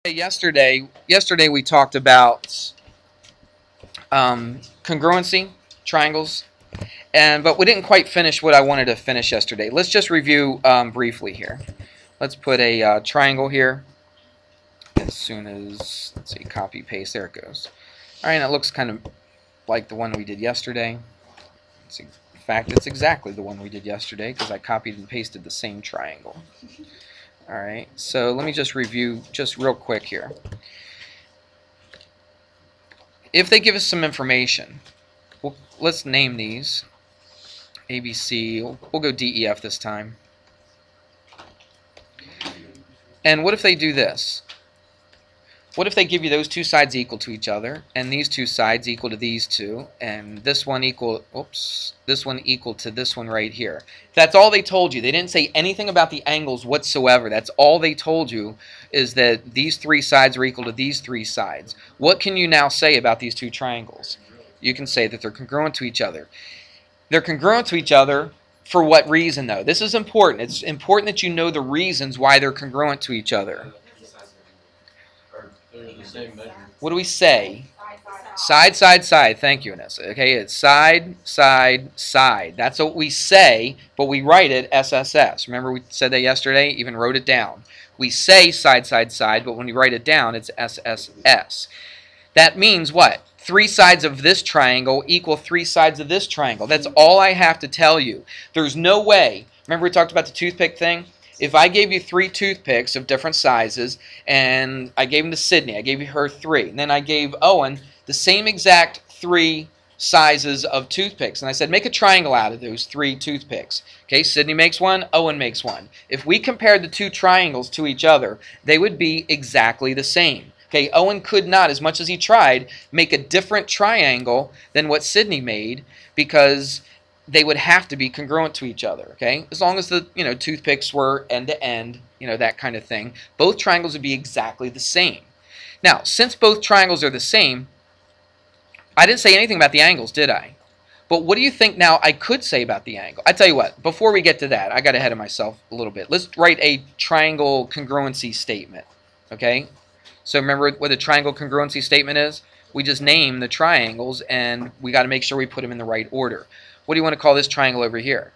Yesterday we talked about congruency triangles, but we didn't quite finish what I wanted to finish yesterday. Let's just review briefly here. Let's put a triangle here. As soon as, let's see, copy paste, there it goes. All right, it looks kind of like the one we did yesterday. In fact, it's exactly the one we did yesterday because I copied and pasted the same triangle. All right, so let me just review just real quick here. If they give us some information, let's name these. ABC, we'll go DEF this time. And what if they do this? What if they give you those two sides equal to each other, and these two sides equal to these two, and this one equal, this one equal to this one right here? That's all they told you. They didn't say anything about the angles whatsoever. That's all they told you, is that these three sides are equal to these three sides. What can you now say about these two triangles? You can say that they're congruent to each other. They're congruent to each other for what reason, though? This is important. It's important that you know the reasons why they're congruent to each other. What do we say? Side, side, side. Thank you, Anessa. Okay, it's side, side, side. That's what we say, but we write it SSS. Remember we said that yesterday? Even wrote it down. We say side, side, side, but when we write it down, it's SSS. That means what? Three sides of this triangle equal three sides of this triangle. That's all I have to tell you. There's no way. Remember we talked about the toothpick thing? If I gave you three toothpicks of different sizes, and I gave them to Sydney, I gave her three, and then I gave Owen the same exact three sizes of toothpicks, and I said, make a triangle out of those three toothpicks. Okay, Sydney makes one, Owen makes one. If we compared the two triangles to each other, they would be exactly the same. Okay, Owen could not, as much as he tried, make a different triangle than what Sydney made, because they would have to be congruent to each other, okay? As long as the, toothpicks were end to end, that kind of thing. Both triangles would be exactly the same. Now, since both triangles are the same, I didn't say anything about the angles, did I? But what do you think now I could say about the angle? I tell you what, before we get to that, I got ahead of myself a little bit. Let's write a triangle congruency statement, okay? So remember what a triangle congruency statement is? We just name the triangles, and we got to make sure we put them in the right order. What do you want to call this triangle over here?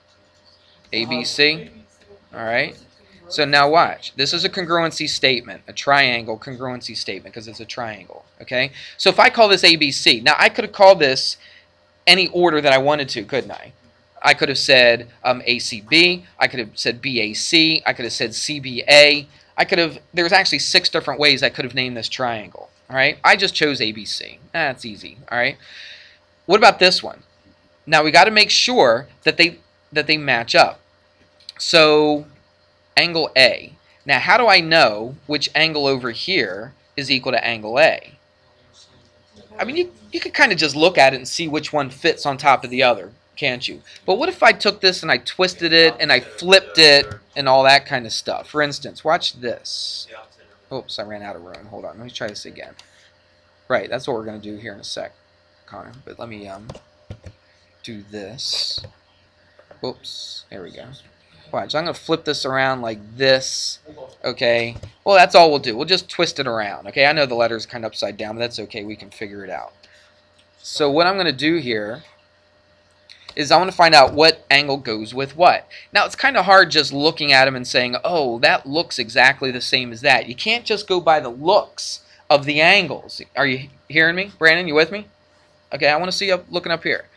ABC? All right. So now watch. This is a congruency statement, a triangle congruency statement, because it's a triangle. Okay. So if I call this ABC, now I could have called this any order that I wanted to, couldn't I? I could have said ACB. I could have said BAC. I could have said CBA. There's actually 6 different ways I could have named this triangle. All right. I just chose ABC. That's easy. All right. What about this one? Now we got to make sure that they match up. So angle A. Now how do I know which angle over here is equal to angle A? I mean, you could kind of just look at it and see which one fits on top of the other, can't you? But what if I took this and I twisted it and I flipped it and all that kind of stuff? For instance, watch this. Oops, I ran out of room. Hold on, let me try this again. Right, that's what we're going to do here in a sec, Connor. But let me do this. Whoops, there we go. Watch, I'm going to flip this around like this. Okay, well, that's all we'll do. We'll just twist it around. Okay, I know the letter's kind of upside down, but that's okay. We can figure it out. So what I'm going to do here is I want to find out what angle goes with what. Now, it's kind of hard just looking at them and saying, oh, that looks exactly the same as that. You can't just go by the looks of the angles. Are you hearing me? Brandon, you with me? Okay, I want to see you looking up here.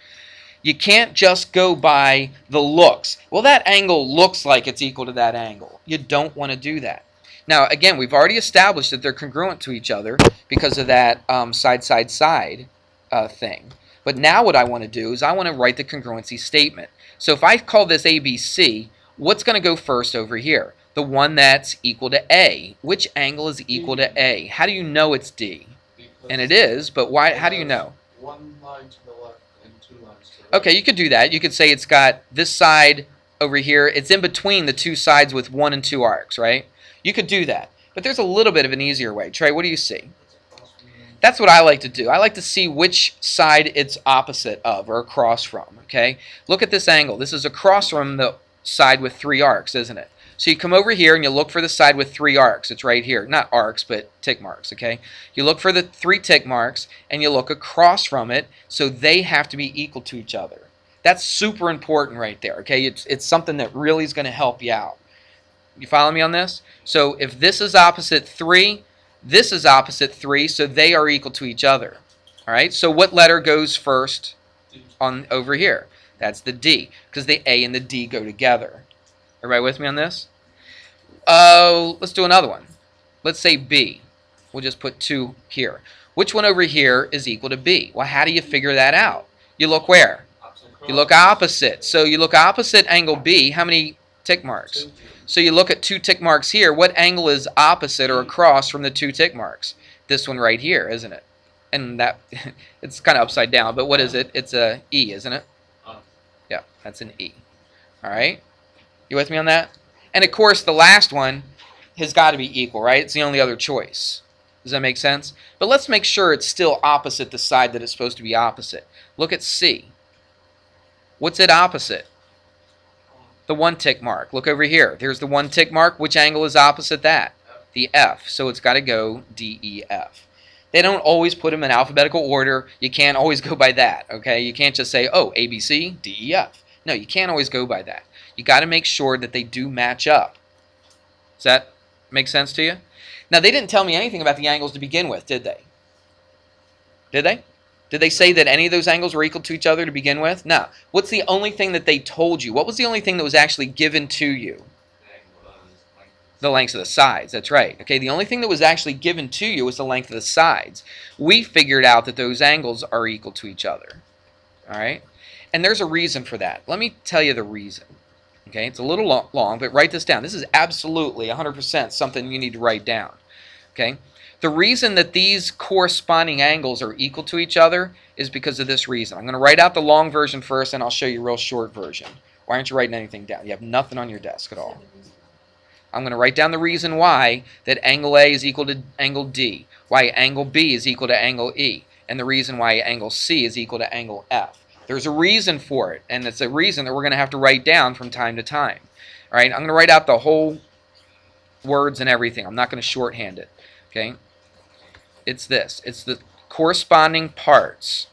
You can't just go by the looks. Well, that angle looks like it's equal to that angle. You don't want to do that. Now, again, we've already established that they're congruent to each other because of that side, side, side thing. But now what I want to do is I want to write the congruency statement. So if I call this ABC, what's going to go first over here? The one that's equal to A. Which angle is equal to A? How do you know it's D? And it is, but why? How do you know? One line to the left and 2 lines to the right. Okay, you could do that. You could say it's got this side over here. It's in between the two sides with 1 and 2 arcs, right? You could do that. But there's a little bit of an easier way. Trey, what do you see? That's what I like to do. I like to see which side it's opposite of or across from, okay? Look at this angle. This is across from the side with 3 arcs, isn't it? So you come over here and you look for the side with 3 arcs. It's right here. Not arcs, but tick marks, okay? You look for the 3 tick marks and you look across from it, so they have to be equal to each other. That's super important right there, okay? It's something that really is going to help you out. You follow me on this? So if this is opposite 3, this is opposite 3, so they are equal to each other. All right? So what letter goes first on over here? That's the D, because the A and the D go together. Everybody with me on this? Let's do another one. Let's say B. We'll just put 2 here. Which one over here is equal to B? Well, how do you figure that out? You look where? You look opposite. So you look opposite angle B. How many tick marks? So you look at 2 tick marks here. What angle is opposite or across from the 2 tick marks? This one right here, isn't it? And that it's kind of upside down, but what is it? It's a E, isn't it? Yeah, that's an E. All right? You with me on that? And of course, the last one has got to be equal, right? It's the only other choice. Does that make sense? But let's make sure it's still opposite the side that it's supposed to be opposite. Look at C. What's it opposite? The 1 tick mark. Look over here. There's the 1 tick mark. Which angle is opposite that? The F. So it's got to go D, E, F. They don't always put them in alphabetical order. You can't always go by that, okay? You can't just say, oh, A, B, C, D, E, F. No, you can't always go by that. You got to make sure that they do match up. Does that make sense to you? Now, they didn't tell me anything about the angles to begin with, did they? Did they? Did they say that any of those angles were equal to each other to begin with? No. What's the only thing that they told you? What was the only thing that was actually given to you? The lengths of the sides. That's right. Okay, the only thing that was actually given to you was the length of the sides. We figured out that those angles are equal to each other. All right? And there's a reason for that. Let me tell you the reason. Okay, it's a little long, but write this down. This is absolutely 100% something you need to write down. Okay? The reason that these corresponding angles are equal to each other is because of this reason. I'm going to write out the long version first, and I'll show you a real short version. Why aren't you writing anything down? You have nothing on your desk at all. I'm going to write down the reason why that angle A is equal to angle D, why angle B is equal to angle E, and the reason why angle C is equal to angle F. There's a reason for it, and it's a reason that we're going to have to write down from time to time. All right, I'm going to write out the whole words and everything. I'm not going to shorthand it. Okay, it's this. It's the corresponding parts.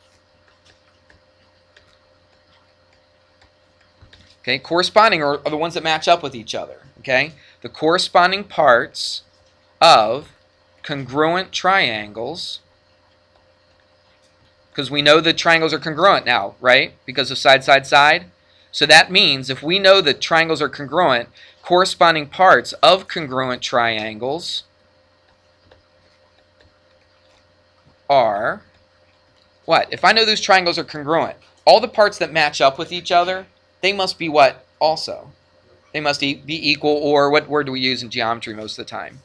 Okay, corresponding are the ones that match up with each other. Okay, the corresponding parts of congruent triangles, because we know the triangles are congruent now, right? Because of side, side, side. So that means if we know that triangles are congruent, corresponding parts of congruent triangles are what? If I know those triangles are congruent, all the parts that match up with each other, they must be what also? They must be equal, or what word do we use in geometry most of the time?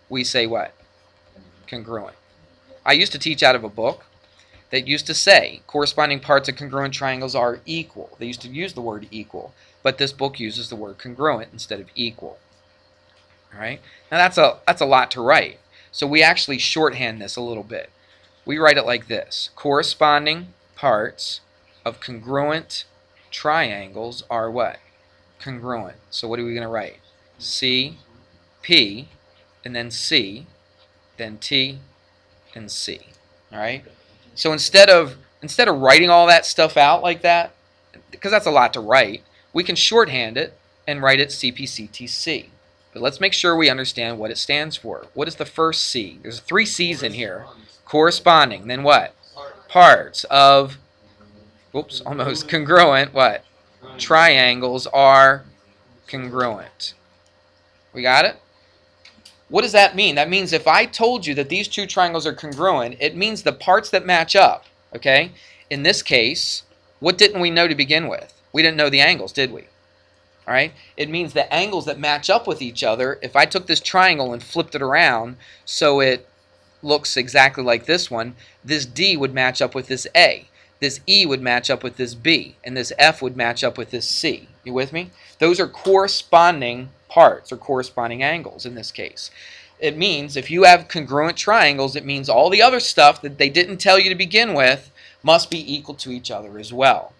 We say what? Congruent. I used to teach out of a book that used to say corresponding parts of congruent triangles are equal. They used to use the word equal, but this book uses the word congruent instead of equal. All right? Now that's a lot to write. So we actually shorthand this a little bit. We write it like this. Corresponding parts of congruent triangles are what? Congruent. So what are we going to write? C, P, and then C, then T, and C. All right? So instead of writing all that stuff out like that, because that's a lot to write, we can shorthand it and write it CPCTC. But let's make sure we understand what it stands for. What is the first C? There's 3 C's in here. Corresponding. Then what? Parts of, whoops, almost congruent, what? Triangles are congruent. We got it? What does that mean? That means if I told you that these 2 triangles are congruent, it means the parts that match up, okay? In this case, what didn't we know to begin with? We didn't know the angles, did we? All right? It means the angles that match up with each other, if I took this triangle and flipped it around so it looks exactly like this one, this D would match up with this A. This E would match up with this B, and this F would match up with this C. You with me? Those are corresponding parts or corresponding angles in this case. It means if you have congruent triangles, it means all the other stuff that they didn't tell you to begin with must be equal to each other as well.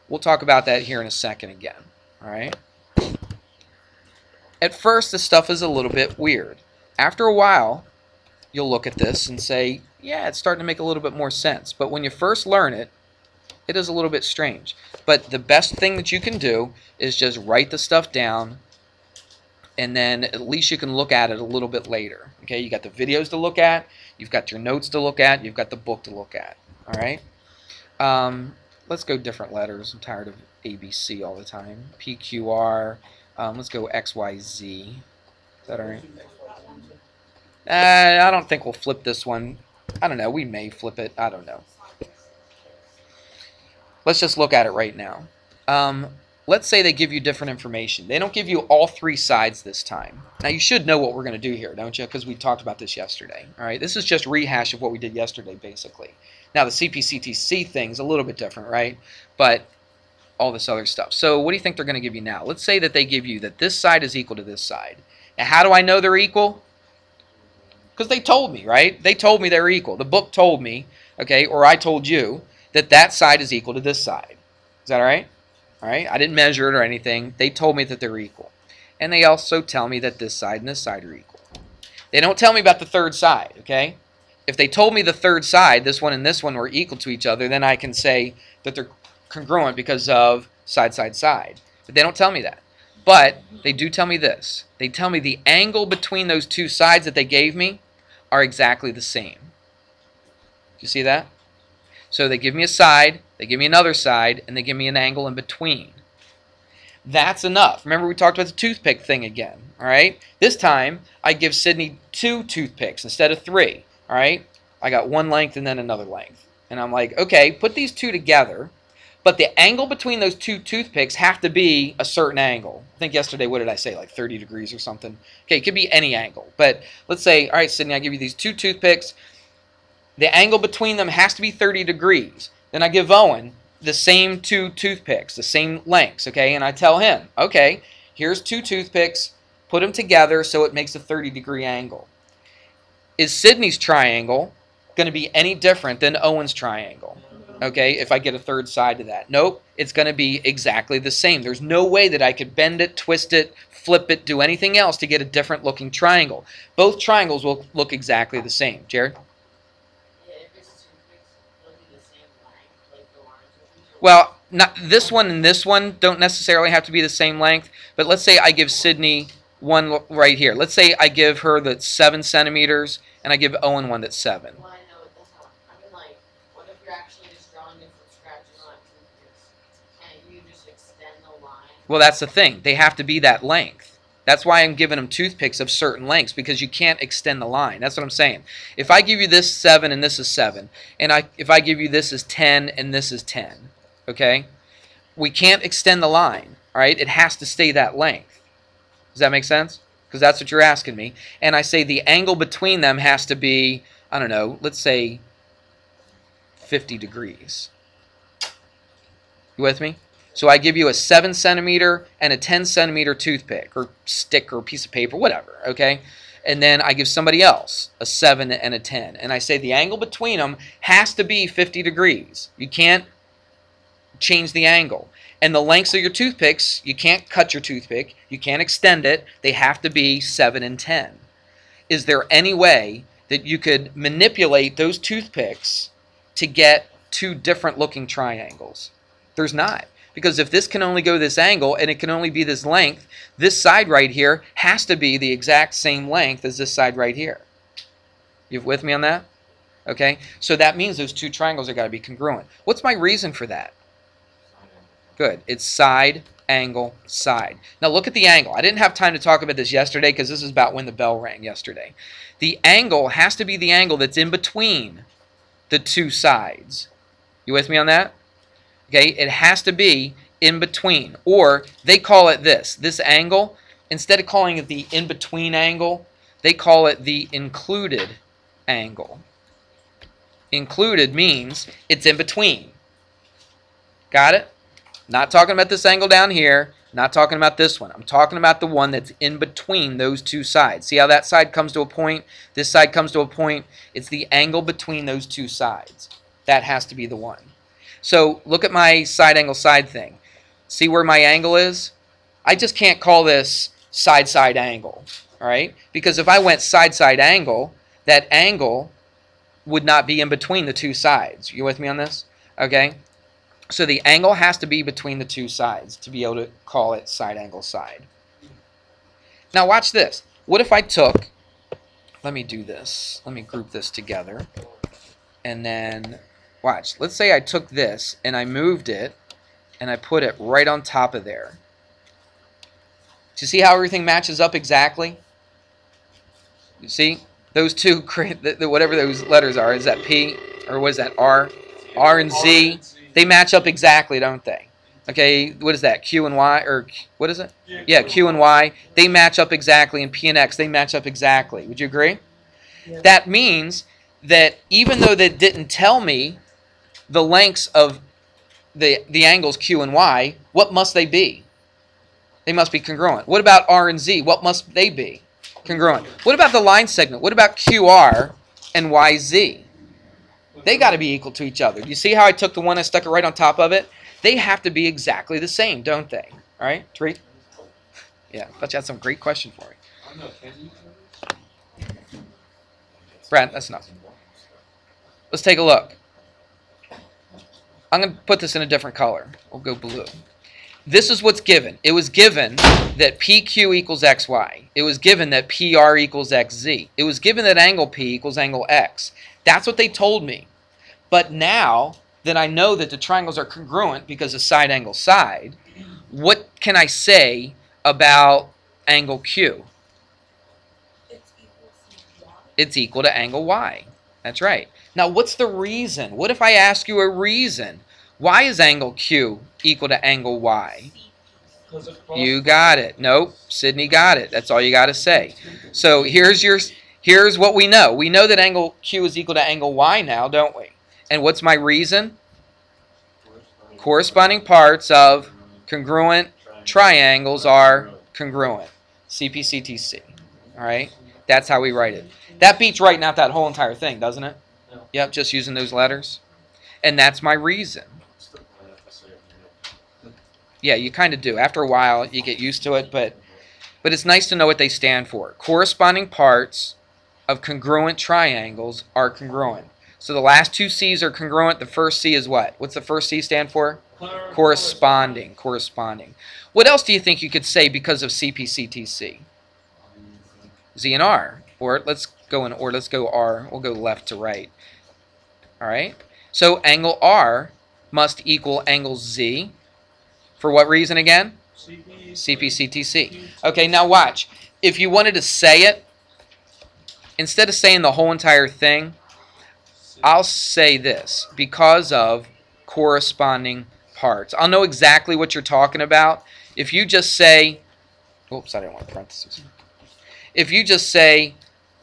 We'll talk about that here in a second again. All right? At first, this stuff is a little bit weird. After a while, you'll look at this and say, yeah, it's starting to make a little bit more sense. But when you first learn it, it is a little bit strange. But the best thing that you can do is just write the stuff down, and then at least you can look at it a little bit later. Okay, you got the videos to look at, you've got your notes to look at, you've got the book to look at. All right. Let's go different letters. I'm tired of ABC all the time. PQR. Let's go XYZ. Is that all right? I don't think we'll flip this one. I don't know. We may flip it. I don't know. Let's just look at it right now. Let's say they give you different information. They don't give you all three sides this time. Now, you should know what we're going to do here, don't you? Because we talked about this yesterday. All right, this is just rehash of what we did yesterday, basically. Now, the CPCTC thing's a little bit different, right? But all this other stuff. So what do you think they're going to give you now? Let's say that they give you that this side is equal to this side. Now, how do I know they're equal? Because they told me, right? They told me they're equal. The book told me, okay, or I told you, that that side is equal to this side. Is that all right? All right, I didn't measure it or anything. They told me that they're equal. And they also tell me that this side and this side are equal. They don't tell me about the third side, okay? If they told me the third side, this one and this one were equal to each other, then I can say that they're congruent because of side, side, side. But they don't tell me that. But they do tell me this. They tell me the angle between those two sides that they gave me are exactly the same. Do you see that? So they give me a side, they give me another side, and they give me an angle in between. That's enough. Remember we talked about the toothpick thing again, all right? This time, I give Sydney 2 toothpicks instead of 3, all right? I got one length and then another length. And I'm like, okay, put these two together, but the angle between those 2 toothpicks have to be a certain angle. I think yesterday, what did I say, like 30 degrees or something? Okay, it could be any angle. But let's say, all right, Sydney, I give you these 2 toothpicks. The angle between them has to be 30 degrees. Then I give Owen the same 2 toothpicks, the same lengths, okay? And I tell him, okay, here's 2 toothpicks, put them together so it makes a 30-degree angle. Is Sydney's triangle going to be any different than Owen's triangle? Okay, if I get a third side to that. Nope, it's going to be exactly the same. There's no way that I could bend it, twist it, flip it, do anything else to get a different looking triangle. Both triangles will look exactly the same. Jared? Well, not this one and this one don't necessarily have to be the same length, but let's say I give Sydney one right here. Let's say I give her that's 7 centimeters, and I give Owen one that's 7. Well, I know it, that's not. I mean, like, what if you're actually just drawing it from scratch and not and you just extend the line? Well, that's the thing. They have to be that length. That's why I'm giving them toothpicks of certain lengths, because you can't extend the line. That's what I'm saying. If I give you this 7 and this is 7, and if I give you this is 10 and this is 10, okay? We can't extend the line, all right? It has to stay that length. Does that make sense? Because that's what you're asking me. And I say the angle between them has to be, I don't know, let's say 50 degrees. You with me? So I give you a 7 centimeter and a 10 centimeter toothpick or stick or piece of paper, whatever, okay? And then I give somebody else a 7 and a 10. And I say the angle between them has to be 50 degrees. You can't change the angle. And the lengths of your toothpicks, you can't cut your toothpick. You can't extend it. They have to be 7 and 10. Is there any way that you could manipulate those toothpicks to get 2 different looking triangles? There's not. Because if this can only go this angle and it can only be this length, this side right here has to be the exact same length as this side right here. You with me on that? Okay? So that means those 2 triangles have got to be congruent. What's my reason for that? Good. It's side, angle, side. Now look at the angle. I didn't have time to talk about this yesterday because this is about when the bell rang yesterday. The angle has to be the angle that's in between the 2 sides. You with me on that? Okay, it has to be in between. Or they call it this angle, instead of calling it the in-between angle, they call it the included angle. Included means it's in between. Got it? Not talking about this angle down here, not talking about this one. I'm talking about the one that's in between those 2 sides. See how that side comes to a point? This side comes to a point. It's the angle between those 2 sides. That has to be the one. So look at my side angle side thing. See where my angle is? I just can't call this side-side angle, all right? Because if I went side-side angle, that angle would not be in between the two sides. You with me on this? Okay? So the angle has to be between the two sides to be able to call it side angle side. Now watch this. What if I took, let me do this. Let me group this together. And then, watch. Let's say I took this and I moved it and I put it right on top of there. Do you see how everything matches up exactly? You see? Those two, whatever those letters are, is that P or what is that, R? R and Z, they match up exactly, don't they? Okay, what is that, Q and Y, or what is it? Yeah, Q and Y, they match up exactly, and P and X, they match up exactly. Would you agree? Yeah. That means that even though they didn't tell me the lengths of the angles Q and Y, what must they be? They must be congruent. What about R and Z? What must they be? Congruent. What about the line segment? What about QR and YZ? They got to be equal to each other. You see how I took the one and stuck it right on top of it? They have to be exactly the same, don't they? All right, Tariq? Yeah, I thought you had some great question for me. Brad, that's enough. Let's take a look. I'm going to put this in a different color. We'll go blue. This is what's given. It was given that PQ equals XY. It was given that PR equals XZ. It was given that angle P equals angle X. That's what they told me. But now that I know that the triangles are congruent because of side angle side, what can I say about angle Q? It's equal to angle Y. That's right. Now what's the reason? What if I ask you a reason? Why is angle Q equal to angle Y? You got it. Nope, Sydney got it. That's all you got to say. So here's what we know. We know that angle Q is equal to angle Y now, don't we? And what's my reason? Corresponding parts of congruent triangles are congruent. CPCTC. All right? That's how we write it. That beats writing out that whole entire thing, doesn't it? Yep, just using those letters. And that's my reason. Yeah, you kind of do. After a while, you get used to it, but it's nice to know what they stand for. Corresponding parts of congruent triangles are congruent. So the last two C's are congruent. The first C is what? What's the first C stand for? Corresponding. Corresponding. What else do you think you could say because of CPCTC? Z and R. Or let's go R. We'll go left to right. All right? So angle R must equal angle Z. For what reason again? CPCTC. Okay, now watch. If you wanted to say it, instead of saying the whole entire thing, I'll say this. Because of corresponding parts. I'll know exactly what you're talking about. If you just say, oops, I didn't want parentheses. If you just say,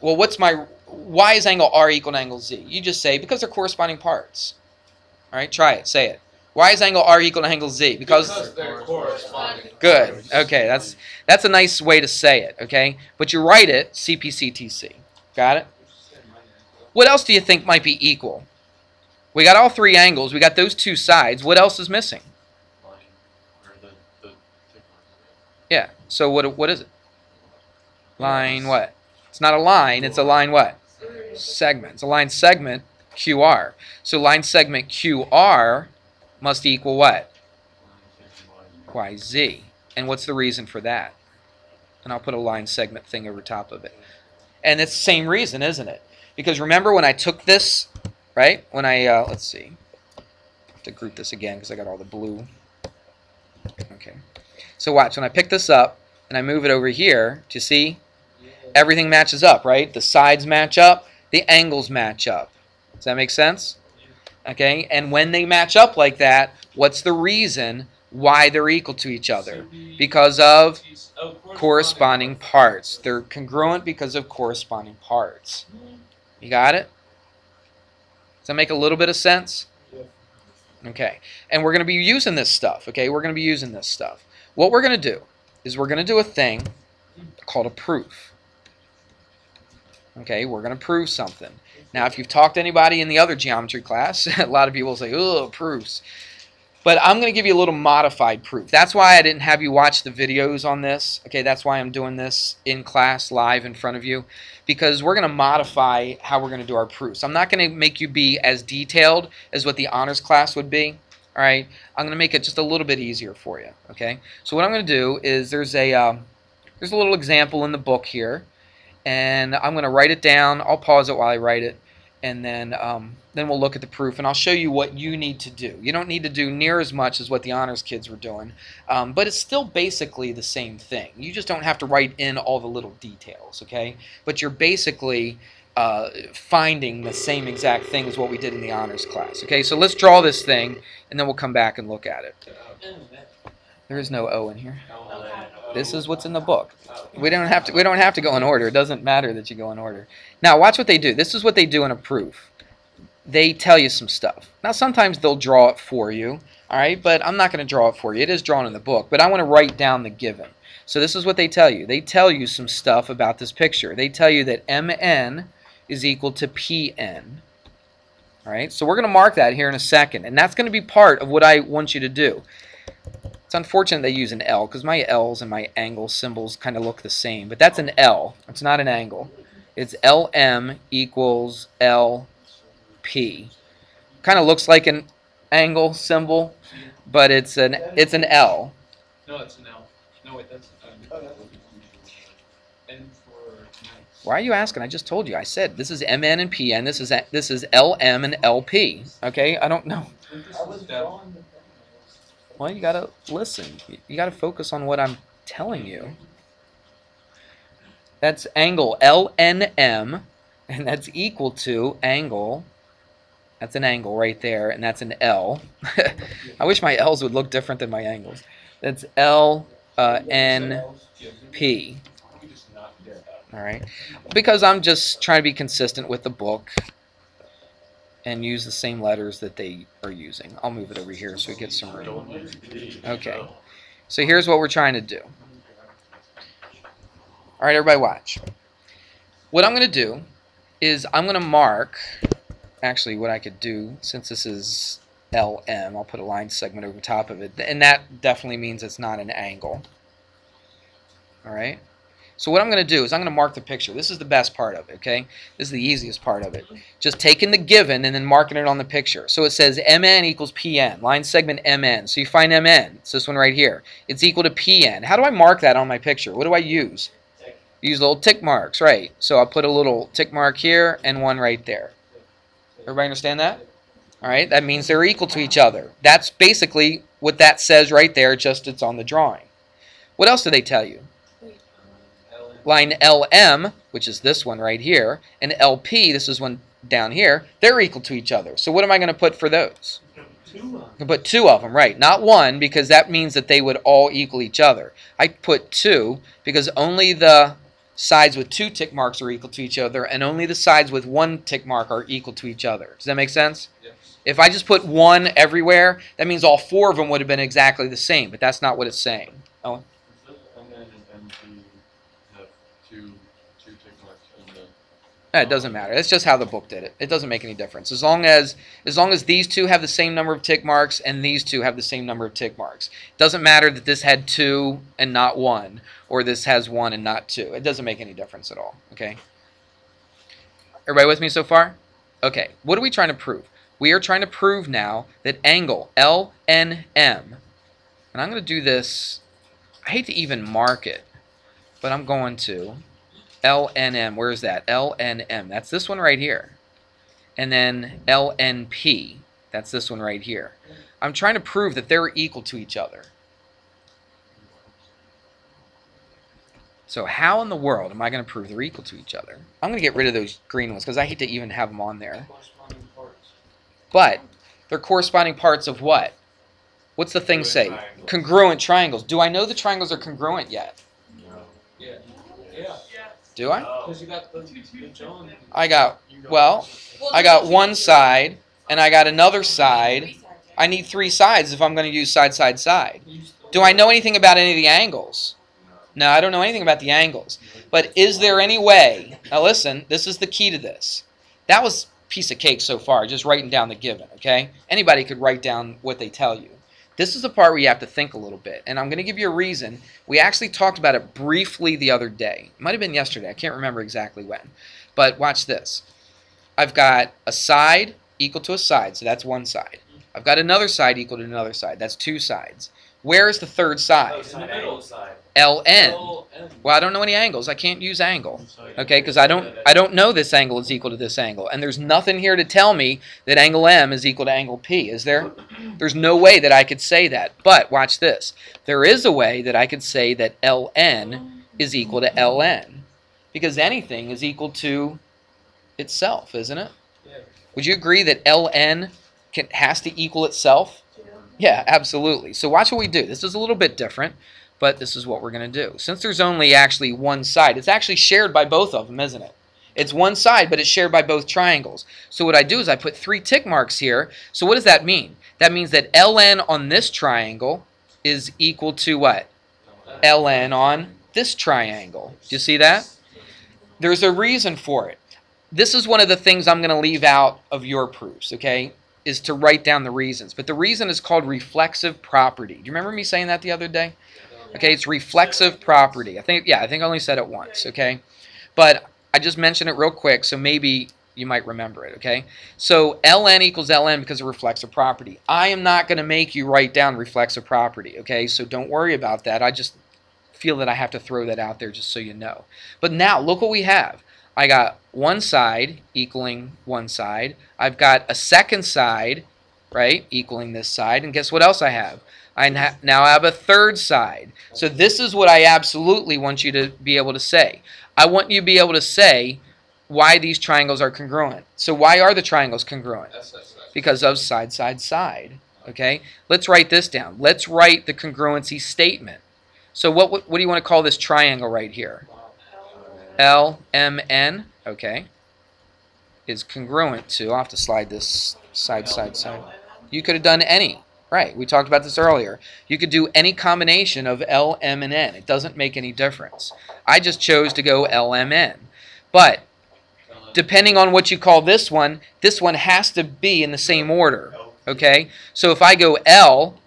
well, why is angle R equal to angle Z? You just say, because they're corresponding parts. All right, try it. Say it. Why is angle R equal to angle Z? Because they're corresponding. Good. Okay, that's a nice way to say it, okay? But you write it CPCTC. Got it? What else do you think might be equal? We got all three angles. We got those two sides. What else is missing? Yeah. So what is it? Line what? It's not a line. It's a line what? Segment. It's a line segment QR. So line segment QR must equal what? YZ. And what's the reason for that? And I'll put a line segment thing over top of it. And it's the same reason, isn't it? Because remember when I took this, right? When I, let's see. I have to group this again because I got all the blue. Okay. So watch. When I pick this up and I move it over here, do you see? Everything matches up, right? The sides match up. The angles match up. Does that make sense? Okay, and when they match up like that, what's the reason why they're equal to each other? Because of corresponding parts. They're congruent because of corresponding parts. You got it? Does that make a little bit of sense? Okay, and we're going to be using this stuff, okay? We're going to be using this stuff. What we're going to do is we're going to do a thing called a proof. Okay, we're going to prove something. Now, if you've talked to anybody in the other geometry class, a lot of people say, oh, proofs. But I'm going to give you a little modified proof. That's why I didn't have you watch the videos on this. Okay, that's why I'm doing this in class live in front of you, because we're going to modify how we're going to do our proofs. I'm not going to make you be as detailed as what the honors class would be. All right, I'm going to make it just a little bit easier for you. Okay, so what I'm going to do is there's a little example in the book here, and I'm going to write it down. I'll pause it while I write it, and then we'll look at the proof, and I'll show you what you need to do. You don't need to do near as much as what the honors kids were doing, but it's still basically the same thing. You just don't have to write in all the little details, okay? But you're basically finding the same exact thing as what we did in the honors class, okay? So let's draw this thing, and then we'll come back and look at it. There is no O in here. This is what's in the book. We don't have to go in order. It doesn't matter that you go in order. Now watch what they do. This is what they do in a proof. They tell you some stuff. Now sometimes they'll draw it for you, all right? But I'm not going to draw it for you. It is drawn in the book, but I want to write down the given. So this is what they tell you. They tell you some stuff about this picture. They tell you that MN is equal to PN. All right? So we're going to mark that here in a second, and that's going to be part of what I want you to do. It's unfortunate they use an L because my L's and my angle symbols kind of look the same, but that's an L. It's not an angle. It's LM equals LP. Kind of looks like an angle symbol, but it's an L. No, it's an L. No, wait, that's N for nice. Why are you asking? I just told you. I said this is MN and PN. This is LM and LP. Okay, I don't know. Well, you gotta listen. You gotta focus on what I'm telling you. That's angle LNM, and that's equal to angle. That's an angle right there, and that's an L. I wish my L's would look different than my angles. That's LNP. All right, because I'm just trying to be consistent with the book and use the same letters that they are using. I'll move it over here so we get some room. Okay, so here's what we're trying to do. All right, everybody watch. What I'm going to do is I'm going to mark, actually what I could do, since this is LM, I'll put a line segment over top of it, and that definitely means it's not an angle. All right? So what I'm going to do is I'm going to mark the picture. This is the best part of it, okay? This is the easiest part of it. Just taking the given and then marking it on the picture. So it says MN equals PN, line segment MN. So you find MN, it's this one right here. It's equal to PN. How do I mark that on my picture? What do I use? Use little tick marks, right? So I'll put a little tick mark here and one right there. Everybody understand that? All right, that means they're equal to each other. That's basically what that says right there, just it's on the drawing. What else do they tell you? Line LM, which is this one right here, and LP, this is one down here, they're equal to each other. So what am I going to put for those? I'm going to put two of them, right? Not one, because that means that they would all equal each other. I put two because only the sides with two tick marks are equal to each other, and only the sides with one tick mark are equal to each other. Does that make sense? Yes. If I just put one everywhere, that means all four of them would have been exactly the same, but that's not what it's saying. Owen? It doesn't matter. It's just how the book did it. It doesn't make any difference. As long as these two have the same number of tick marks and these two have the same number of tick marks. It doesn't matter that this had two and not one, or this has one and not two. It doesn't make any difference at all. Okay? Everybody with me so far? Okay. What are we trying to prove? We are trying to prove now that angle LNM, and I'm going to do this, I hate to even mark it, but I'm going to. LNM, where is that? LNM, that's this one right here. And then LNP, that's this one right here. I'm trying to prove that they're equal to each other. So how in the world am I going to prove they're equal to each other? I'm going to get rid of those green ones because I hate to even have them on there. But they're corresponding parts of what? What's the thing say? Congruent triangles. Do I know the triangles are congruent yet? Yeah. Yeah. Do I? Because you got the John. I got one side, and I got another side. I need three sides if I'm going to use side, side, side. Do I know anything about any of the angles? No, I don't know anything about the angles. But is there any way? Now listen, this is the key to this. That was a piece of cake so far, just writing down the given, okay? Anybody could write down what they tell you. This is the part where you have to think a little bit, and I'm going to give you a reason. We actually talked about it briefly the other day. It might have been yesterday. I can't remember exactly when. But watch this. I've got a side equal to a side, so that's one side. I've got another side equal to another side. That's two sides. Where is the third side? In the middle side. LN. LN. Well, I don't know any angles. I can't use angle. Okay, because I don't know this angle is equal to this angle. And there's nothing here to tell me that angle M is equal to angle P, is there? There's no way that I could say that. But watch this. There is a way that I could say that LN is equal to LN. Because anything is equal to itself, isn't it? Yeah. Would you agree that LN has to equal itself? Yeah, absolutely. So watch what we do. This is a little bit different, but this is what we're going to do. Since there's only actually one side, it's actually shared by both of them, isn't it? It's one side, but it's shared by both triangles. So what I do is I put 3 tick marks here. So what does that mean? That means that LN on this triangle is equal to what? LN on this triangle. Do you see that? There's a reason for it. This is one of the things I'm going to leave out of your proofs, okay, is to write down the reasons. But the reason is called reflexive property. Do you remember me saying that the other day? Okay, it's reflexive property. I think I only said it once, okay? But I just mentioned it real quick, so maybe you might remember it, okay? So Ln equals Ln because of reflexive property. I am not going to make you write down reflexive property, okay? So don't worry about that. I just feel that I have to throw that out there just so you know. But now, look what we have. I got one side equaling one side. I've got a second side, right, equaling this side. And guess what else I have? I now have a third side. So this is what I absolutely want you to be able to say. I want you to be able to say why these triangles are congruent. So why are the triangles congruent? Because of side, side, side. Okay? Let's write this down. Let's write the congruency statement. So what do you want to call this triangle right here? LMN, okay, is congruent to, I'll have to slide this side, side, side. You could have done any, right, we talked about this earlier. You could do any combination of L, M, and N. It doesn't make any difference. I just chose to go LMN. But depending on what you call this one has to be in the same order, okay? So if I go L,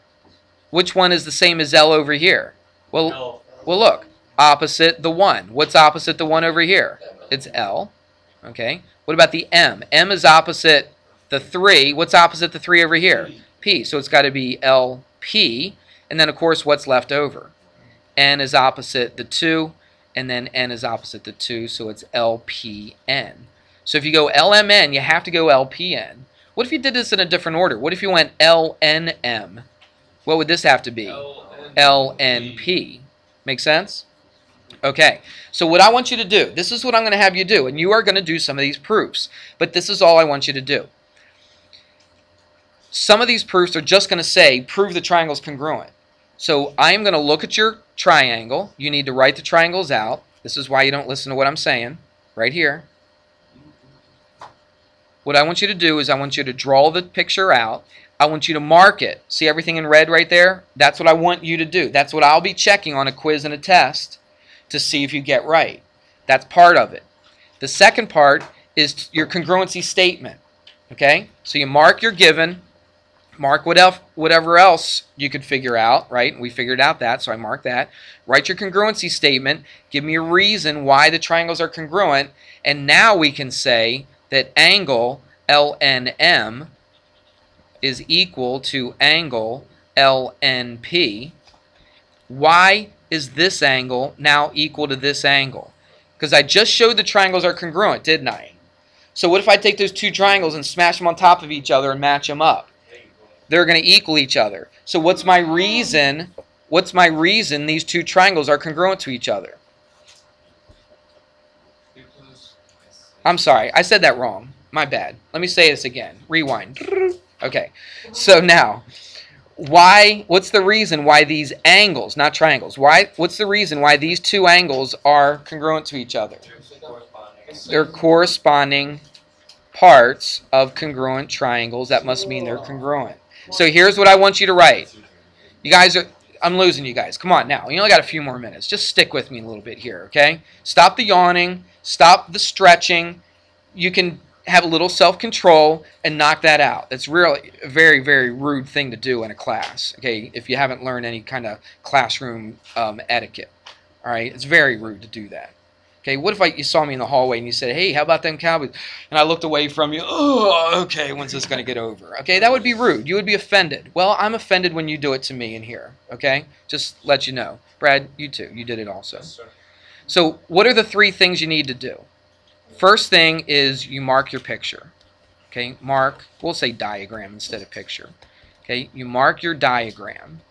which one is the same as L over here? Well, look. Opposite the 1. What's opposite the 1 over here? It's L. Okay. What about the M? M is opposite the 3. What's opposite the 3 over here? P. So it's got to be LP. And then, of course, what's left over? N is opposite the 2. And then N is opposite the 2. So it's LPN. So if you go LMN, you have to go LPN. What if you did this in a different order? What if you went LNM? What would this have to be? LNP. Make sense? Okay, so what I want you to do, this is what I'm going to have you do, and you are going to do some of these proofs, but this is all I want you to do. Some of these proofs are just going to say, prove the triangle's congruent. So I am going to look at your triangle. You need to write the triangles out. This is why you don't listen to what I'm saying, right here. What I want you to do is I want you to draw the picture out. I want you to mark it. See everything in red right there? That's what I want you to do. That's what I'll be checking on a quiz and a test to see if you get right. That's part of it. The second part is your congruency statement. Okay? So you mark your given, mark whatever else you could figure out, right? We figured out that, so I marked that. Write your congruency statement. Give me a reason why the triangles are congruent, and now we can say that angle LNM is equal to angle LNP. Why is this angle now equal to this angle? Because I just showed the triangles are congruent, didn't I? So what if I take those two triangles and smash them on top of each other and match them up? They're going to equal each other. So what's my reason? What's my reason these two triangles are congruent to each other? I'm sorry, I said that wrong. My bad. Let me say this again. Rewind. Okay. So now, what's the reason why these angles, not triangles, what's the reason why these two angles are congruent to each other? They're corresponding parts of congruent triangles. That must mean they're congruent. So here's what I want you to write. You guys are, I'm losing you guys. Come on now. You only got a few more minutes. Just stick with me a little bit here, okay? Stop the yawning. Stop the stretching. You can have a little self-control and knock that out. It's really a very, very rude thing to do in a class, okay, if you haven't learned any kind of classroom etiquette. All right, it's very rude to do that. Okay, what if you saw me in the hallway and you said, hey, how about them Cowboys? And I looked away from you. Oh, okay, when's this going to get over? Okay, that would be rude. You would be offended. Well, I'm offended when you do it to me in here, okay? Just let you know. Brad, you too. You did it also. Yes, sir. So what are the 3 things you need to do? First thing is you mark your picture. Okay, mark, we'll say diagram instead of picture. Okay, you mark your diagram,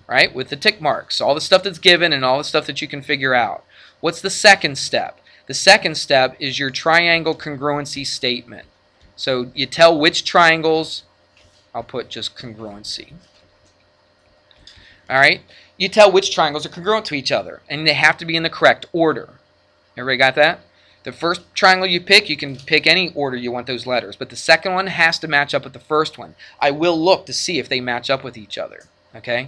right, with the tick marks, all the stuff that's given and all the stuff that you can figure out. What's the second step? The second step is your triangle congruency statement. So you tell which triangles, I'll put just congruency. All right, you tell which triangles are congruent to each other, and they have to be in the correct order. Everybody got that? The first triangle you pick, you can pick any order you want those letters, but the second one has to match up with the first one. I will look to see if they match up with each other, okay?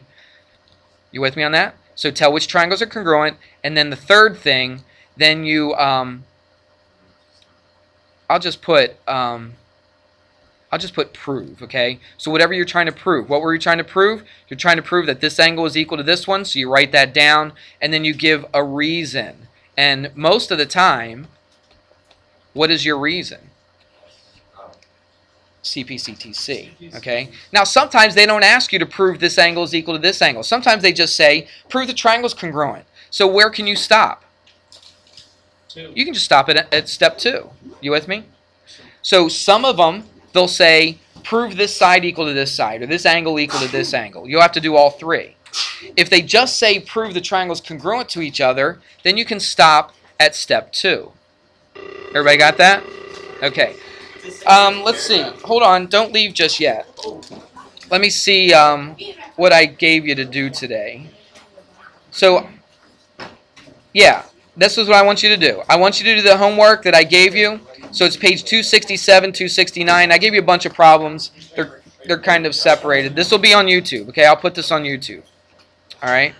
You with me on that? So tell which triangles are congruent, and then the third thing, then you, I'll just put prove, okay? So whatever you're trying to prove, what were you trying to prove? You're trying to prove that this angle is equal to this one, so you write that down, and then you give a reason. And most of the time, what is your reason? CPCTC, okay? Now, sometimes they don't ask you to prove this angle is equal to this angle. Sometimes they just say, prove the triangle's congruent. So where can you stop? 2. You can just stop at step 2. You with me? So some of them, they'll say, prove this side equal to this side, or this angle equal to this angle. You'll have to do all 3. If they just say, prove the triangles congruent to each other, then you can stop at step 2. Everybody got that? Okay. Let's see. Hold on. Don't leave just yet. Let me see what I gave you to do today. So, yeah, this is what I want you to do. I want you to do the homework that I gave you. So it's page 267, 269. I gave you a bunch of problems. They're kind of separated. This will be on YouTube. Okay, I'll put this on YouTube. All right.